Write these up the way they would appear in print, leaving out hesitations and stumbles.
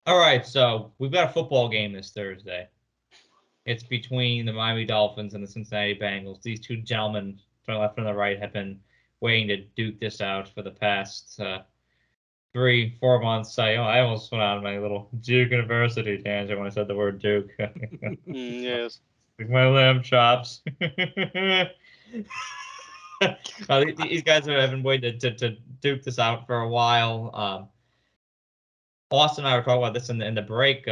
All right, so we've got a football game this Thursday. It's between the Miami Dolphins and the Cincinnati Bengals. These two gentlemen, from the left and the right, have been waiting to duke this out for the past 3-4 months. I almost went on my little Duke University tangent when I said the word Duke. Yes. Like my lamb chops. These guys have been waiting to duke this out for a while. Austin and I were talking about this in the break.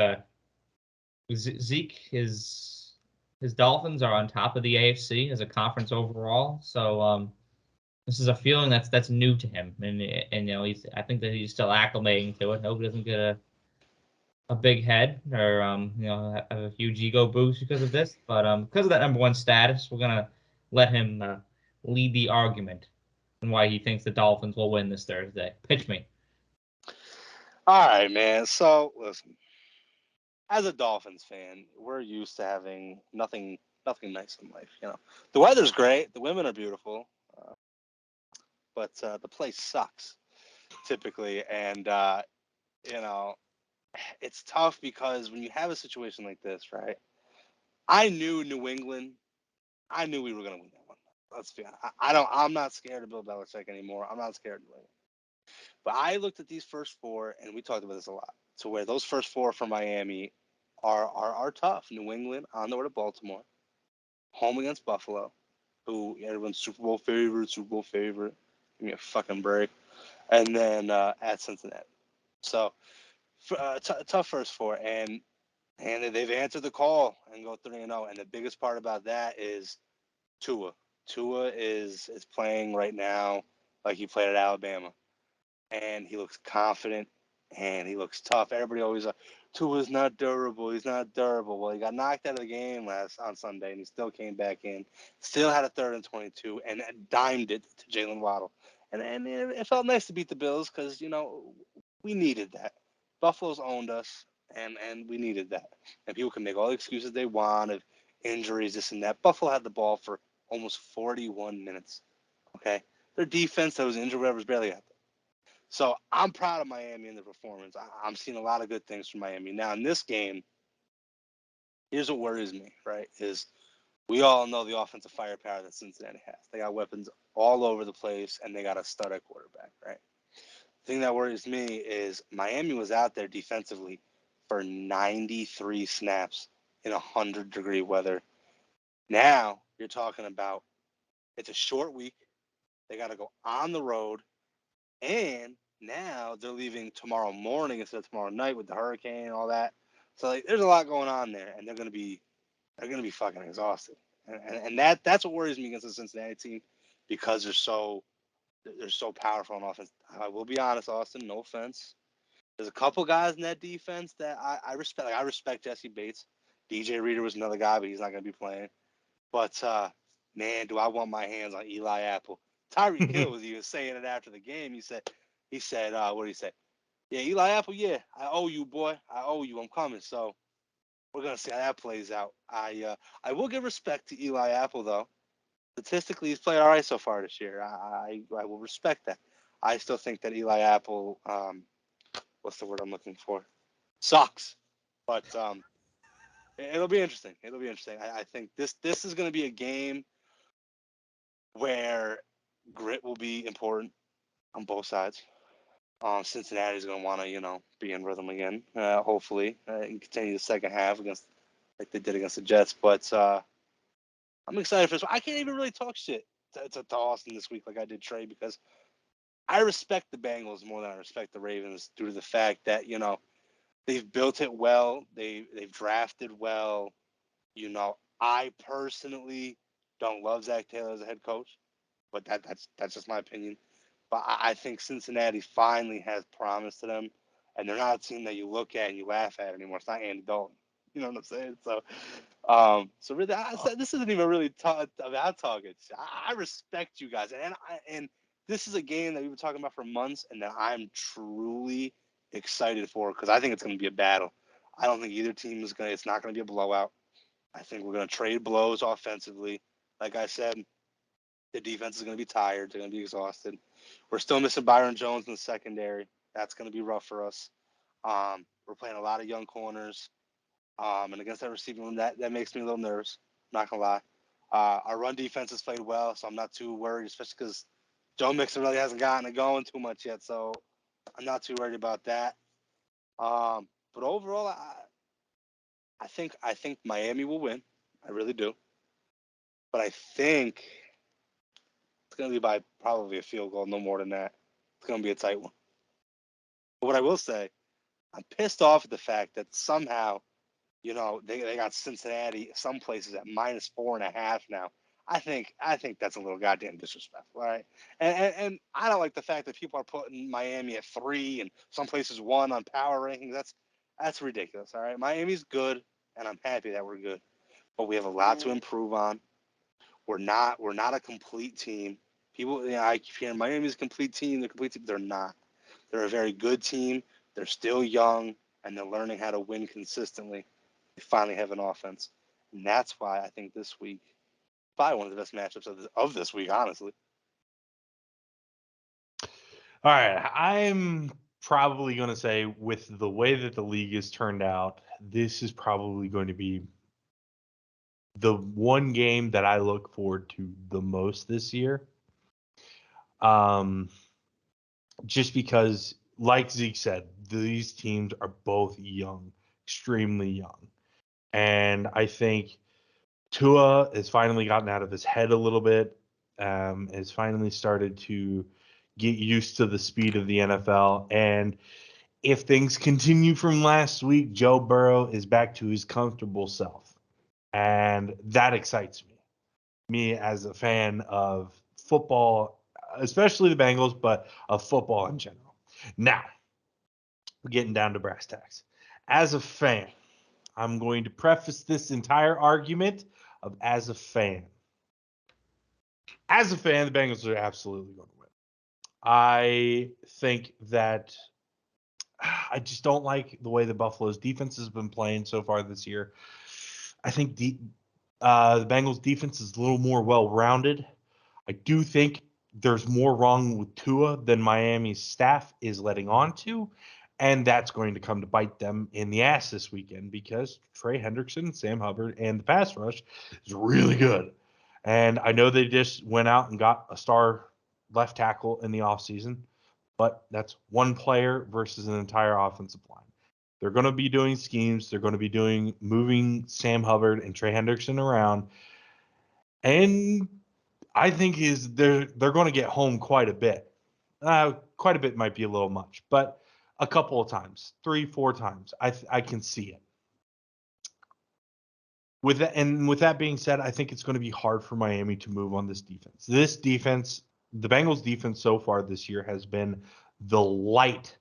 Zeke, his Dolphins are on top of the AFC as a conference overall. So this is a feeling that's new to him, and I think that he's still acclimating to it. Hope he doesn't get a big head or have a huge ego boost because of this. But because of that number one status, we're gonna let him lead the argument and why he thinks the Dolphins will win this Thursday. Pitch me. All right, man. So listen, as a Dolphins fan, we're used to having nothing nice in life. The weather's great, the women are beautiful, uh, but the place sucks typically, and you know it's tough because when you have a situation like this, right? I knew New England. I knew we were going to win that one. Let's be honest. I'm not scared of Bill Belichick anymore. I'm not scared of New England. But I looked at these first four, and we talked about this a lot. To where those first four from Miami are tough. New England on the way to Baltimore, home against Buffalo, who everyone's Super Bowl favorite. Give me a fucking break. And then at Cincinnati. So tough first four, and they've answered the call and go 3-0. And the biggest part about that is Tua. Tua is playing right now like he played at Alabama, and he looks confident and he looks tough. Everybody always like, Tua's not durable. He's not durable. Well, he got knocked out of the game on Sunday, and he still came back in. Still had a 3rd and 22, and dimed it to Jalen Waddle. And it felt nice to beat the Bills because we needed that. Buffalo's owned us, and we needed that. And people can make all the excuses they want of injuries, this and that. Buffalo had the ball for almost 41 minutes. Okay, their defense that was injured, whatever, was barely out there. So I'm proud of Miami and the performance. I'm seeing a lot of good things from Miami. Now in this game, here's what worries me, right? Is we all know the offensive firepower that Cincinnati has. They got weapons all over the place, and they got a stud at quarterback, right? The thing that worries me is Miami was out there defensively for 93 snaps in 100-degree weather. Now you're talking about it's a short week. They got to go on the road, and now they're leaving tomorrow morning instead of tomorrow night with the hurricane and all that. So there's a lot going on there, and they're gonna be fucking exhausted, and that's what worries me against the Cincinnati team because they're so powerful on offense. I will be honest, Austin. No offense. There's a couple guys in that defense that I respect. Like I respect Jesse Bates. DJ Reader was another guy, but he's not gonna be playing. But man, do I want my hands on Eli Apple? Tyreek Hill was even saying it after the game. He said, what did he say? Yeah, Eli Apple, yeah, I owe you, boy. I owe you. I'm coming. So we're gonna see how that plays out. I will give respect to Eli Apple though. Statistically, he's played all right so far this year. I will respect that. I still think that Eli Apple, what's the word I'm looking for? Sucks. But it'll be interesting. It'll be interesting. I think this is going to be a game where grit will be important on both sides. Cincinnati's going to want to, be in rhythm again, hopefully, and continue the second half against like they did against the Jets. But I'm excited for this. I can't even really talk shit to Austin this week like I did Trey because I respect the Bengals more than I respect the Ravens due to the fact that they've built it well, they've drafted well. I personally don't love Zach Taylor as a head coach, but that's just my opinion. But I think Cincinnati finally has promise to them, and they're not a team that you look at and you laugh at anymore. It's not Andy Dalton. You know what I'm saying? So really, this isn't even really about targets. I respect you guys, and this is a game that we've been talking about for months, and that I'm truly excited for because I think it's going to be a battle. I don't think either team is going. It's not going to be a blowout. I think we're going to trade blows offensively. Like I said, the defense is going to be tired. They're going to be exhausted. We're still missing Byron Jones in the secondary. That's going to be rough for us. We're playing a lot of young corners. And against that receiving room, that makes me a little nervous. Not going to lie. Our run defense has played well, so I'm not too worried, especially because Joe Mixon really hasn't gotten it going too much yet. So I'm not too worried about that. But overall, I think Miami will win. I really do. But I think it's going to be by probably a field goal, no more than that. It's going to be a tight one. But what I will say, I'm pissed off at the fact that somehow, they got Cincinnati, some places at -4.5 now. I think that's a little goddamn disrespectful, all right? And I don't like the fact that people are putting Miami at 3 and some places 1 on power rankings. That's ridiculous, all right? Miami's good, and I'm happy that we're good. But we have a lot to improve on. We're not a complete team. People, I keep hearing Miami's a complete team. They're a complete team. They're not. They're a very good team. They're still young, and they're learning how to win consistently. They finally have an offense, and that's why I think this week, probably one of the best matchups of this week, honestly. All right, I'm probably going to say with the way that the league has turned out, this is probably going to be the one game that I look forward to the most this year. Just because, like Zeke said, these teams are both young, extremely young. And I think Tua has finally gotten out of his head a little bit, has finally started to get used to the speed of the NFL. And if things continue from last week, Joe Burrow is back to his comfortable self. And that excites me. Me as a fan of football, especially the Bengals, but of football in general. Now, we're getting down to brass tacks. As a fan, I'm going to preface this entire argument of as a fan. As a fan, the Bengals are absolutely going to win. I think that I just don't like the way the Buffalo's defense has been playing so far this year. I think the Bengals defense is a little more well-rounded. I do think there's more wrong with Tua than Miami's staff is letting on to, and that's going to come to bite them in the ass this weekend because Trey Hendrickson, Sam Hubbard, and the pass rush is really good. And I know they just went out and got a star left tackle in the offseason, but that's one player versus an entire offensive line. They're going to be doing schemes. They're going to be moving Sam Hubbard and Trey Hendrickson around. And I think they're going to get home quite a bit. Quite a bit might be a little much, but a couple of times, 3-4 times, I can see it. With that being said, I think it's going to be hard for Miami to move on this defense. This defense, the Bengals defense so far this year has been the light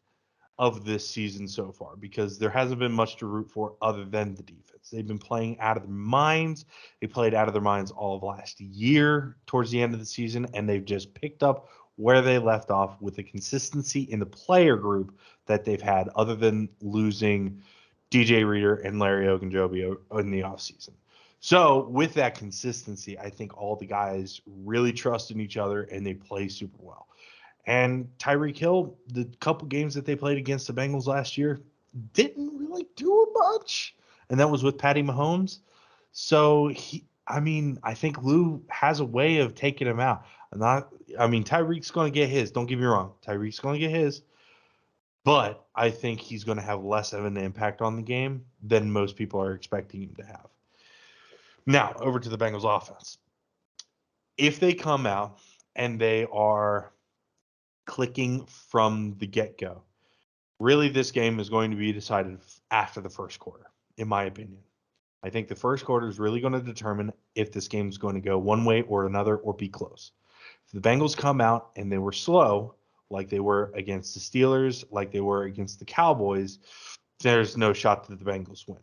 of this season so far because there hasn't been much to root for other than the defense. They've been playing out of their minds. They played out of their minds all of last year towards the end of the season, and they've just picked up where they left off with the consistency in the player group that they've had other than losing DJ Reader and Larry Ogunjobi in the offseason. So with that consistency, I think all the guys really trust in each other and they play super well. And Tyreek Hill, the couple games that they played against the Bengals last year, didn't really do much. And that was with Patty Mahomes. So I think Lou has a way of taking him out. Tyreek's going to get his. Don't get me wrong. Tyreek's going to get his. But I think he's going to have less of an impact on the game than most people are expecting him to have. Now, over to the Bengals offense. If they come out and they are clicking from the get-go, really this game is going to be decided after the first quarter, in my opinion. I think the first quarter is really going to determine if this game is going to go one way or another or be close. If the Bengals come out and they were slow, like they were against the Steelers, like they were against the Cowboys, there's no shot that the Bengals win.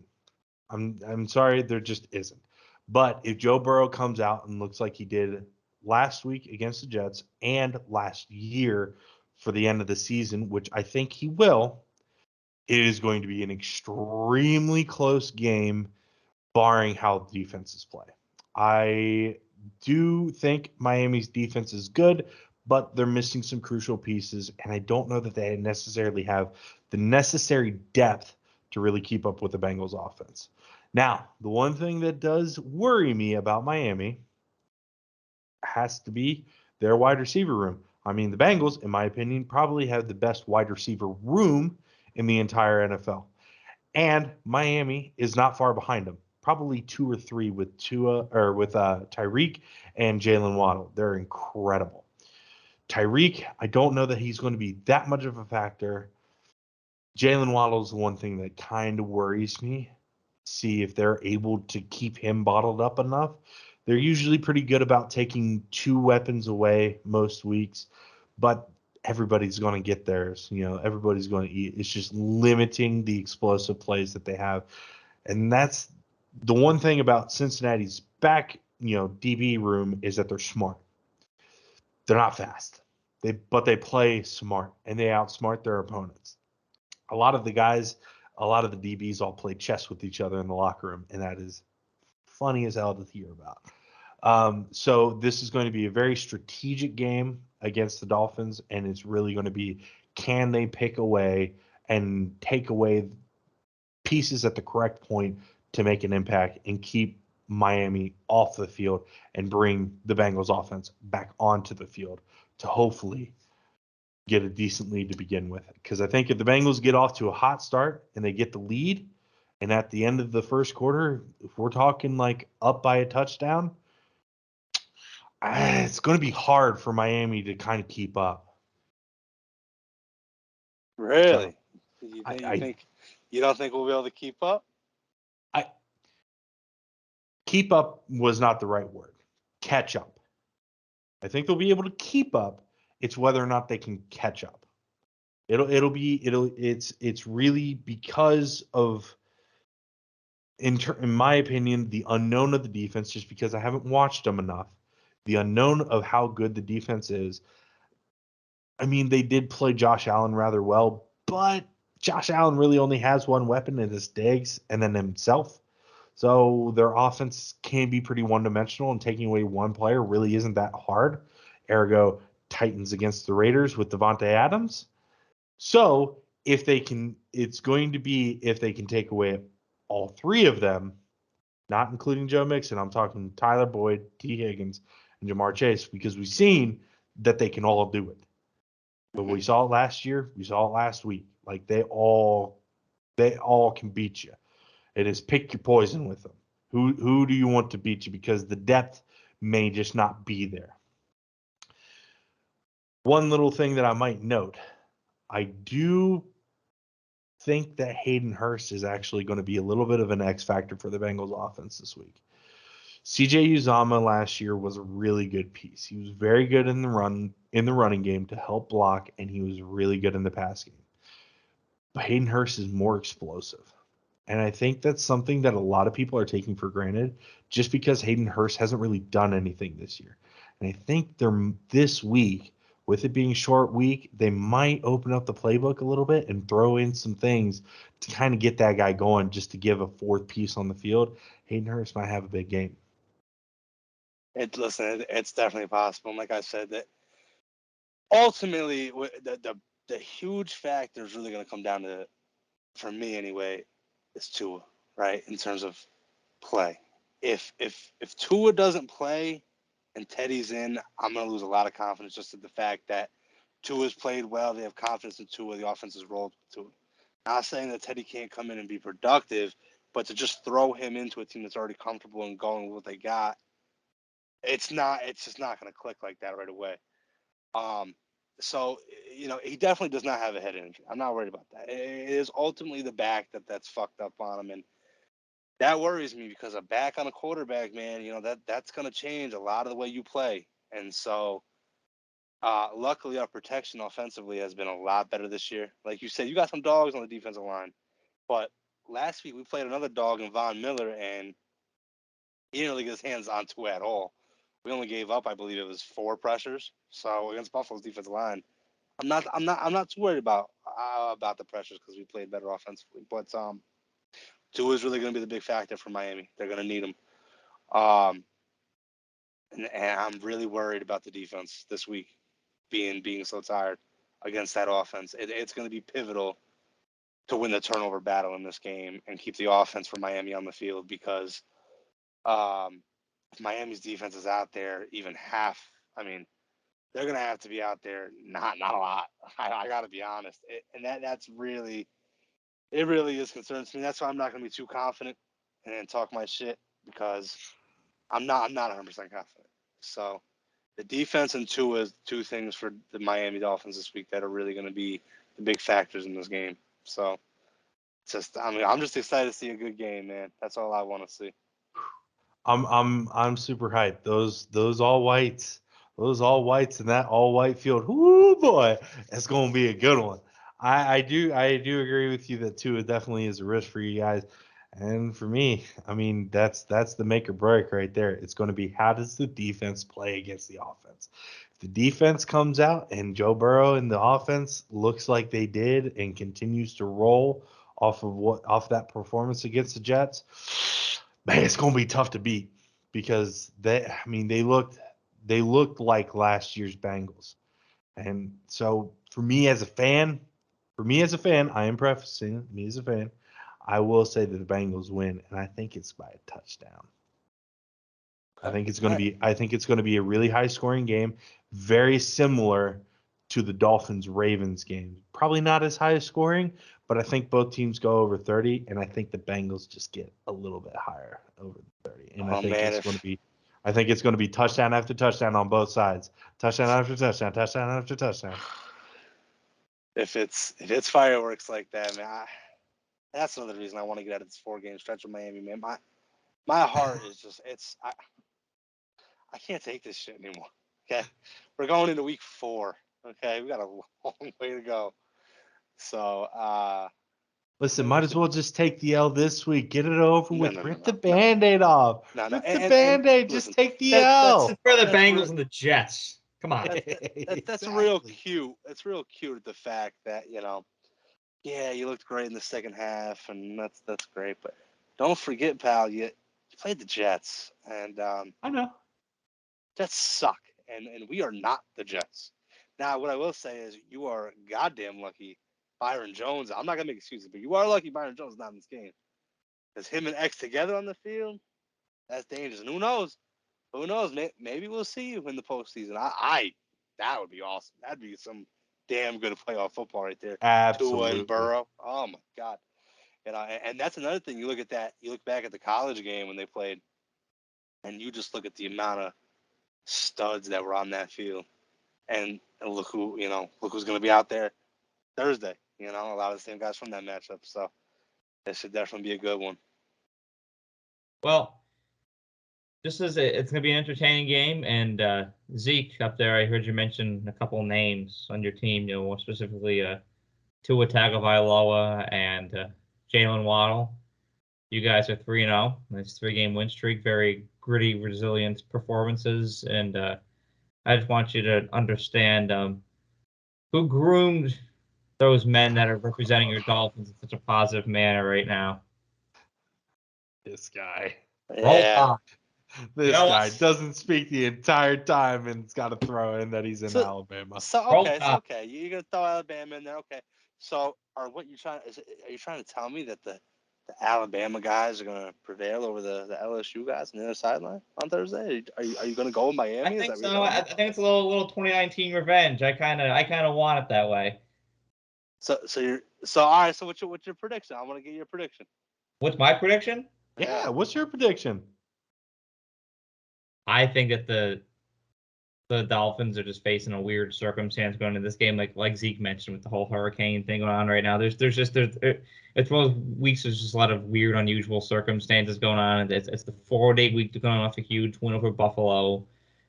I'm sorry, there just isn't. But if Joe Burrow comes out and looks like he did last week against the Jets and last year for the end of the season, which I think he will, it is going to be an extremely close game, barring how the defenses play. I do think Miami's defense is good, but they're missing some crucial pieces, and I don't know that they necessarily have the necessary depth to really keep up with the Bengals offense. Now, the one thing that does worry me about Miami has to be their wide receiver room. I mean, the Bengals, in my opinion, probably have the best wide receiver room in the entire NFL. And Miami is not far behind them. Probably 2 or 3 with Tyreek and Jalen Waddle. They're incredible. Tyreek, I don't know that he's going to be that much of a factor. Jalen Waddle is the one thing that kind of worries me. See if they're able to keep him bottled up enough. They're usually pretty good about taking 2 weapons away most weeks, but everybody's going to get theirs. Everybody's going to eat. It's just limiting the explosive plays that they have. And that's the one thing about Cincinnati's back, DB room is that they're smart. They're not fast. But they play smart and they outsmart their opponents. A lot of the DBs all play chess with each other in the locker room, and that is funny as hell to hear about. So this is going to be a very strategic game against the Dolphins, and it's really going to be, can they pick away and take away pieces at the correct point to make an impact and keep Miami off the field and bring the Bengals offense back onto the field to hopefully get a decent lead to begin with. Because I think if the Bengals get off to a hot start and they get the lead, and at the end of the first quarter, if we're talking like up by a touchdown, it's going to be hard for Miami to kind of keep up. Really? So, you don't think we'll be able to keep up? Keep up was not the right word. Catch up. I think they'll be able to keep up. It's whether or not they can catch up. It's really because of, in my opinion, the unknown of the defense, just because I haven't watched them enough. The unknown of how good the defense is. I mean, they did play Josh Allen rather well, but Josh Allen really only has one weapon, and it's Diggs and then himself. So their offense can be pretty one-dimensional, and taking away one player really isn't that hard. Ergo, Titans against the Raiders with Devontae Adams. So if they can take away all 3 of them, not including Joe Mixon, I'm talking Tyler Boyd, T. Higgins, and Jamar Chase, because we've seen that they can all do it. But we saw it last year. We saw it last week. Like they all can beat you. It is pick your poison with them. Who do you want to beat you? Because the depth may just not be there. One little thing that I might note, I do think that Hayden Hurst is actually going to be a little bit of an X factor for the Bengals offense this week. CJ Uzomah last year was a really good piece. He was very good in the running game to help block, and he was really good in the pass game. But Hayden Hurst is more explosive. And I think that's something that a lot of people are taking for granted just because Hayden Hurst hasn't really done anything this year. And I think this week, with it being short week, they might open up the playbook a little bit and throw in some things to kind of get that guy going, just to give a 4th piece on the field. Hayden Hurst might have a big game. It's definitely possible. And like I said, that ultimately the huge factor is really going to come down to, for me anyway, is Tua, right? In terms of play. If Tua doesn't play and Teddy's in, I'm going to lose a lot of confidence just in the fact that Tua's played well. They have confidence in Tua. The offense is rolled with Tua. Not saying that Teddy can't come in and be productive, but to just throw him into a team that's already comfortable and going with what they got, it's just not going to click like that right away. So, he definitely does not have a head injury. I'm not worried about that. It is ultimately the back that's fucked up on him. And that worries me because a back on a quarterback, man, that's going to change a lot of the way you play. And so, luckily, our protection offensively has been a lot better this year. Like you said, you got some dogs on the defensive line. But last week, we played another dog in Von Miller, and he didn't really get his hands on to it at all. We only gave up, I believe it was 4 pressures. So against Buffalo's defensive line, I'm not too worried about the pressures because we played better offensively. But Tua is really going to be the big factor for Miami. They're going to need him. And I'm really worried about the defense this week being so tired against that offense. It's going to be pivotal to win the turnover battle in this game and keep the offense for Miami on the field, because if Miami's defense is out there even half, I mean, they're gonna have to be out there not a lot. I got to be honest, and that's really, it really is concerning to me. That's why I'm not gonna be too confident and talk my shit, because I'm not 100% confident. So the defense and two things for the Miami Dolphins this week that are really going to be the big factors in this game. So I'm just excited to see a good game, man. That's all I want to see. I'm super hyped. Those all whites in that all white field. Whoo boy, that's gonna be a good one. I do agree with you that Tua definitely is a risk for you guys. And for me, I mean, that's the make or break right there. It's going to be, how does the defense play against the offense? If the defense comes out and Joe Burrow and the offense looks like they did and continues to roll off that performance against the Jets, man, it's going to be tough to beat, because they looked like last year's Bengals. And so for me as a fan, I am prefacing me as a fan, I will say that the Bengals win, and I think it's by a touchdown. I think it's going to be a really high scoring game, very similar to the Dolphins-Ravens game. Probably not as high scoring, but I think both teams go over 30, and I think the Bengals just get a little bit higher over 30. And I think it's going to be touchdown after touchdown on both sides. Touchdown after touchdown, touchdown after touchdown. If it's fireworks like that, man, that's another reason I want to get out of this 4-game stretch with Miami, man. My heart is just, I can't take this shit anymore. Okay, we're going into week 4. Okay, we got a long way to go. So listen, might as well just take the L this week. Get it over with. Rip the no. Band-Aid off. No, Rip the Band-Aid. Just listen, take the L. This is for the Bengals and the Jets. Come on. That's real cute. It's real cute, the fact that, yeah, you looked great in the second half, and that's great. But don't forget, pal, you played the Jets, and I know. Jets suck, and we are not the Jets. Now, what I will say is, you are goddamn lucky Byron Jones. I'm not gonna make excuses, but you are lucky Byron Jones is not in this game, because him and X together on the field, that's dangerous. And who knows? Who knows? Maybe we'll see you in the postseason. That would be awesome. That'd be some damn good playoff football right there. Absolutely. Tua and Burrow. Oh my God. And that's another thing. You look at that. You look back at the college game when they played, and you just look at the amount of studs that were on that field, and look who's going to be out there Thursday. A lot of the same guys from that matchup. So this should definitely be a good one. Well, it's going to be an entertaining game, and Zeke up there, I heard you mention a couple names on your team. More specifically, Tua Tagovailoa and Jalen Waddle. You guys are 3-0. Nice 3-game win streak. Very gritty, resilient performances, and I just want you to understand who groomed those men that are representing your Dolphins in such a positive manner right now. This guy. Yeah. This guy doesn't speak the entire time, and it's got to throw in that he's in Alabama. Okay. You're gonna throw Alabama in there, okay? So, are you trying to tell me that the Alabama guys are gonna prevail over the LSU guys on the other sideline on Thursday? Are you gonna go with Miami? I think so. I think it's a little 2019 revenge. I kind of want it that way. So all right. So what's your prediction? I want to get your prediction. What's my prediction? Yeah. What's your prediction? I think that the Dolphins are just facing a weird circumstance going into this game, like Zeke mentioned, with the whole hurricane thing going on right now. It's one of those weeks. There's just a lot of weird, unusual circumstances going on. It's the 4-day week to going off a huge win over Buffalo.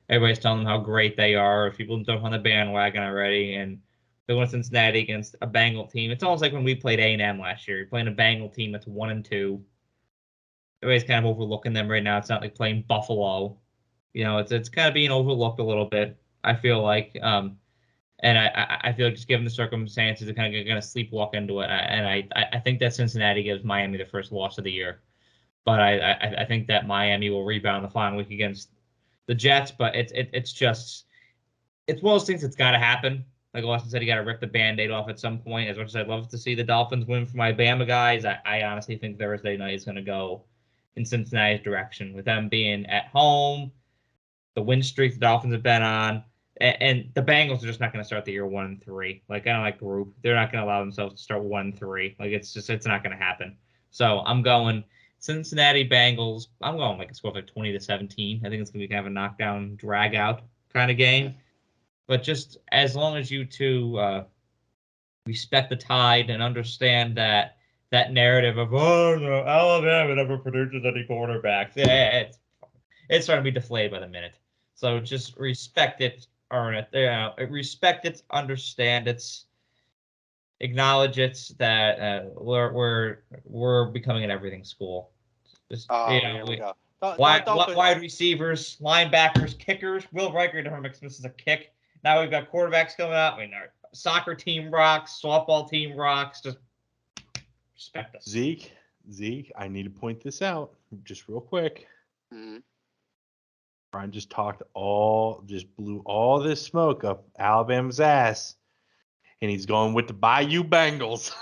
Everybody's telling them how great they are. People jump on the bandwagon already, and they went Cincinnati against a Bengal team. It's almost like when we played A&M last year. You're playing a Bengal team that's 1-2. Everybody's kind of overlooking them right now. It's not like playing Buffalo. It's kind of being overlooked a little bit, I feel like. And I feel like just given the circumstances, they're kind of going to sleepwalk into it. And I think that Cincinnati gives Miami the first loss of the year. But I think that Miami will rebound the final week against the Jets. But it's one of those things that's got to happen. Like Austin said, you got to rip the Band-Aid off at some point. As much as I'd love to see the Dolphins win for my Bama guys, I honestly think Thursday night is going to go in Cincinnati's direction with them being at home, the win streak the Dolphins have been on, and the Bengals are just not going to start the year 1-3. Like I don't like group, they're not going to allow themselves to start 1-3. Like it's not going to happen. So I'm going Cincinnati Bengals. I'm going like a score of like 20-17. I think it's going to be kind of a knockdown, drag out kind of game. But just as long as you two respect the tide and understand that narrative of no, Alabama never produces any quarterbacks, yeah, it's starting to be deflated by the minute. So just respect it, earn it. Respect it, understand it, acknowledge it that we're becoming an everything school. Just, Here we go. Wide receivers, linebackers, kickers. Will Riker never misses a kick. Now we've got quarterbacks coming out. I mean, our soccer team rocks, softball team rocks. Just respect us. Zeke, I need to point this out just real quick. Mm-hmm. Brian just blew all this smoke up Alabama's ass, and he's going with the Bayou Bengals.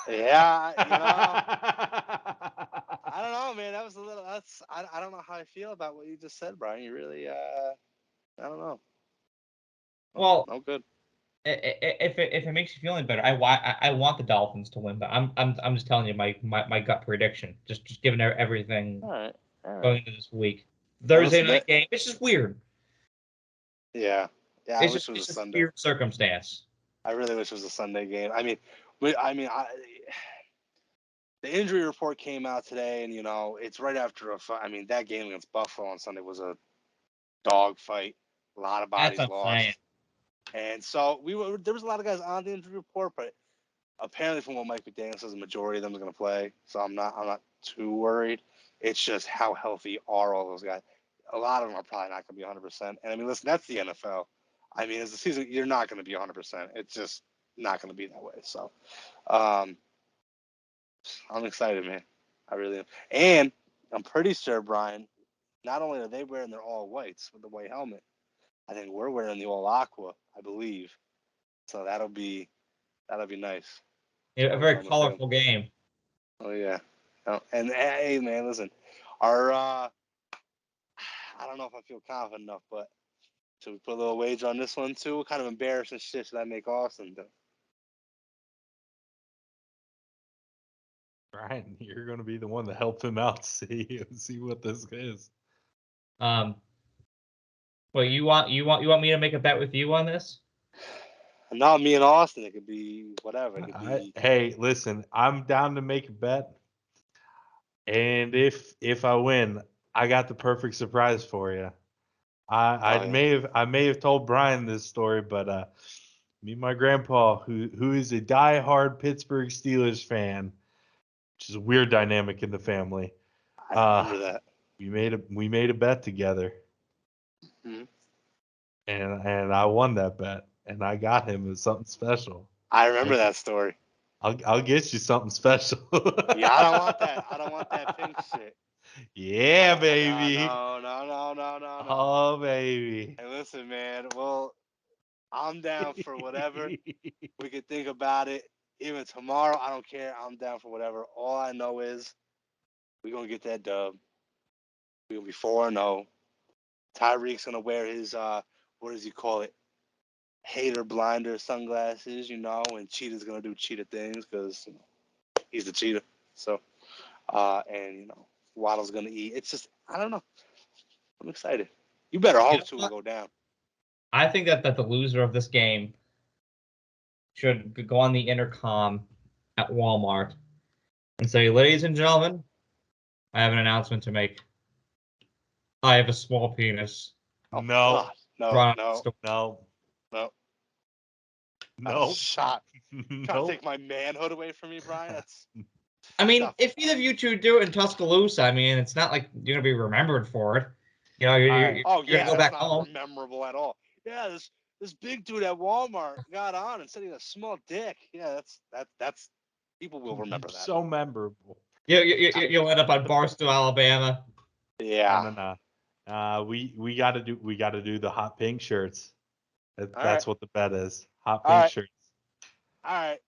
Yeah, I don't know, man. That was a little. I don't know how I feel about what you just said, Brian. You really, I don't know. Well, no good. If it makes you feel any better, I want the Dolphins to win, but I'm just telling you my gut prediction. Just given everything All right. going into this week. Thursday listen, night game. It's just weird. Yeah. I wish it was a Sunday. Weird circumstance. I really wish it was a Sunday game. I mean, the injury report came out today, and it's right after that game against Buffalo on Sunday was a dog fight. A lot of bodies lost. And so there was a lot of guys on the injury report, but apparently from what Mike McDaniel says, the majority of them are going to play. So I'm not too worried. It's just how healthy are all those guys. A lot of them are probably not going to be 100%. And I mean, listen, that's the NFL. I mean, as the season, you're not going to be 100%. It's just not going to be that way. So I'm excited, man. I really am. And I'm pretty sure, Brian, not only are they wearing their all whites with the white helmet, I think we're wearing the all aqua, I believe. So that'll be nice. Yeah, a very colorful game. Oh yeah. And hey, man, listen, our I don't know if I feel confident enough, but should we put a little wager on this one too? What kind of embarrassing shit should I make Austin do? Brian, you're going to be the one to help him out. See what this is. Well, you want me to make a bet with you on this? Not me and Austin. It could be whatever. It could be. Hey, listen, I'm down to make a bet, and if I win, I got the perfect surprise for you. I may have told Brian this story, but me and my grandpa, who is a diehard Pittsburgh Steelers fan, which is a weird dynamic in the family. I remember that. We made a bet together, Mm-hmm. and I won that bet, and I got him something special. I remember that story. I'll get you something special. Yeah, I don't want that. I don't want that pink shit. Yeah, baby. No. Oh, baby. Hey, listen, man. Well, I'm down for whatever. We could think about it. Even tomorrow, I don't care. I'm down for whatever. All I know is we're going to get that dub. We're going to be 4-0. Tyreek's going to wear his, what does he call it? Hater blinder sunglasses, and Cheetah's going to do cheetah things because he's the cheetah. So, and, Waddle's going to eat. It's just, I don't know. I'm excited. You better hope two will go down. I think that the loser of this game should go on the intercom at Walmart and say, "Ladies and gentlemen, I have an announcement to make. I have a small penis." Oh, no. Shot. Trying to take my manhood away from me, Brian. That's. I mean, if either of you two do it in Tuscaloosa, I mean, it's not like you're gonna be remembered for it. You're gonna go back home. Memorable at all. Yeah, this big dude at Walmart got on and said he had a small dick. Yeah, that's people will remember that. So memorable. You'll end up on Barstow, Alabama. Yeah. No. We got to do the hot pink shirts. That's what the bet is. Hot All pink right. shirts. All right.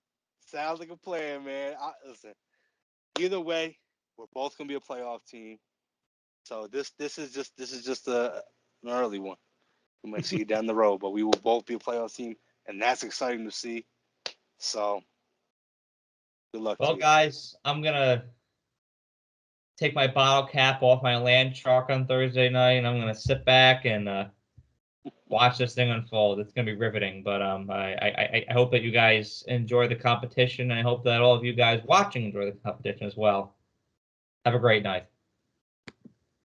Sounds like a plan, man. Listen, either way, we're both gonna be a playoff team. So this is just an early one. We might see you down the road, but we will both be a playoff team, and that's exciting to see. So good luck to Well, you. guys, I'm gonna take my bottle cap off my land shark on Thursday night, and I'm gonna sit back and watch this thing unfold. It's gonna be riveting. But I hope that you guys enjoy the competition, and I hope that all of you guys watching enjoy the competition as well. Have a great night.